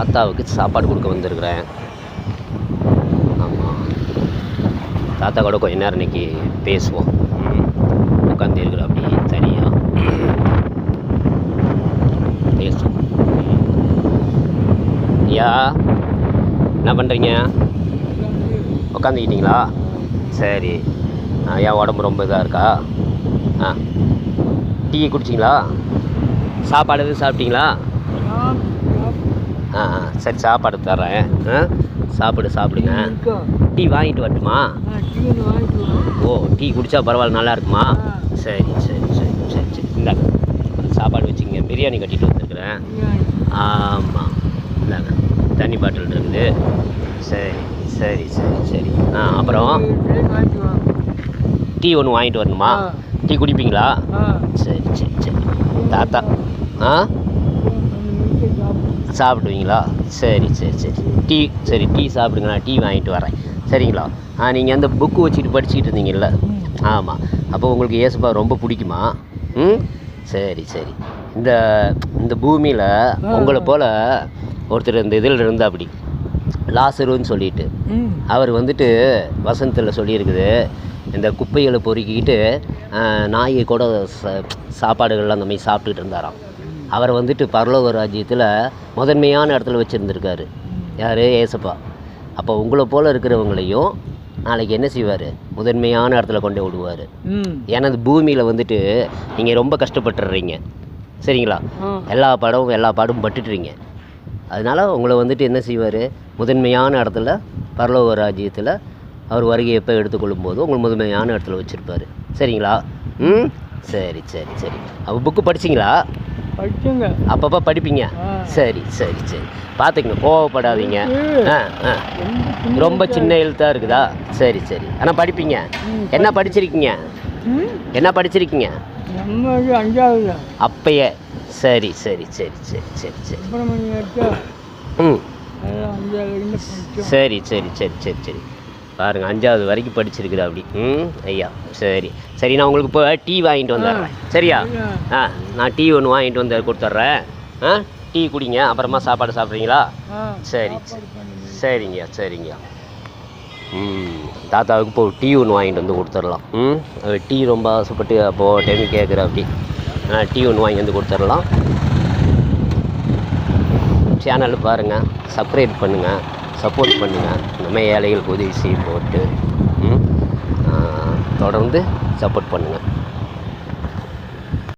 தாத்தாவுக்கு சாப்பாடு கொடுக்க வந்திருக்கிறேன். ஆமாம், தாத்தா கூட கொஞ்ச நேரம் இன்றைக்கி பேசுவோம். உட்காந்து இருக்கிற அப்படி தனியாக பேசுவோம். ஐயா, என்ன பண்ணுறீங்க? உட்காந்துக்கிட்டீங்களா? சரி. ஐயா, உடம்பு ரொம்ப இதாக இருக்கா? டீ குடிச்சிங்களா? சாப்பாடு எதுவும் சாப்பிட்டீங்களா? சரி, சாப்பாடு தர்றேன். சாப்பிடுங்க. டீ வாங்கிட்டு வரட்டுமா? ஓ, டீ குடித்தா பரவாயில்ல, நல்லா இருக்குமா? சரி சரி சரி சரி சரி இந்தாங்க, சாப்பாடு வச்சுங்க. பிரியாணி கட்டிட்டு வந்துருக்குறேன். ஆமாம், இந்தாங்க தண்ணி பாட்டில் இருக்குது. சரி சரி சரி சரி. அப்புறம் டீ ஒன்று வாங்கிட்டு வரணுமா? டீ குடிப்பீங்களா? சரி சரி சரி. தாத்தா சாப்பிடுவீங்களா? சரி சரி சரி. டீ சாப்பிடுங்க, நான் டீ வாங்கிட்டு வரேன். சரிங்களா? நீங்கள் அந்த புக்கு வச்சுட்டு படிச்சுக்கிட்டு இருந்தீங்கல்ல? ஆமாம். அப்போ உங்களுக்கு இயேசுப்பா ரொம்ப பிடிக்குமா? சரி சரி. இந்த பூமியில் உங்களை போல் ஒருத்தர் இந்த இதில் இருந்தால் அப்படி லாசருன்னு சொல்லிட்டு, அவர் வந்துட்டு வசனத்தில் சொல்லியிருக்குது, இந்த குப்பைகளை பொறுக்கிக்கிட்டு நாயை கூட சாப்பாடுகள்லாம் அந்த மாதிரி சாப்பிட்டுக்கிட்டு இருந்தாராம். அவர் வந்துட்டு பரலோக ராஜ்யத்தில் முதன்மையான இடத்துல வச்சுருந்துருக்காரு. யார்? ஏசப்பா. அப்போ உங்களை போல் இருக்கிறவங்களையும் நாளைக்கு என்ன செய்வார்? முதன்மையான இடத்துல கொண்டு விடுவார். ஏன்னா இந்த பூமியில் வந்துட்டு நீங்கள் ரொம்ப கஷ்டப்பட்டுடுறீங்க. சரிங்களா? எல்லா பாடும் பட்டுட்டுறீங்க. அதனால் உங்களை வந்துட்டு என்ன செய்வார்? முதன்மையான இடத்துல பரலோக ராஜ்யத்தில் அவர் வருகை எப்போ எடுத்துக்கொள்ளும் போது உங்களை முதன்மையான இடத்துல வச்சுருப்பார். சரிங்களா? சரி சரி சரி. அப்போ புக்கு படிச்சிங்களா? படிச்சுங்க. அப்பப்போ படிப்பீங்க. சரி சரி சரி. பார்த்துக்குங்க, கோவப்படாதீங்க. ரொம்ப சின்ன எழுத்தாக இருக்குதா? சரி சரி. ஆனால் படிப்பீங்க. என்ன படிச்சிருக்கீங்க? அப்பயே. சரி சரி சரி சரி சரி சரி. சரி சரி சரி சரி சரி. பாருங்கள், 5வது வரைக்கும் படிச்சிருக்குது அப்படி. ஐயா, சரி சரி. நான் உங்களுக்கு இப்போ டீ வாங்கிட்டு வந்துடுறேன். சரியா? நான் டீ ஒன்று வாங்கிட்டு வந்து கொடுத்துட்றேன். டீ குடிங்க, அப்புறமா சாப்பாடு சாப்பிட்றீங்களா? சரி சரிங்கய்யா சரிங்கய்யா. தாத்தாவுக்கு இப்போ டீ ஒன்று வாங்கிட்டு வந்து கொடுத்துடலாம். டீ ரொம்ப ஆசைப்பட்டு அப்போது டைம் கேட்குற அப்படி. டீ ஒன்று வாங்கி வந்து கொடுத்துடலாம். சேனல் பாருங்கள், சப்ஸ்கிரைப் பண்ணுங்கள், சப்போர்ட் பண்ணுங்கள். நம்ம ஏழைகளுக்கு உதவி செய்ய போட்டு தொடர்ந்து சப்போர்ட் பண்ணுங்கள்.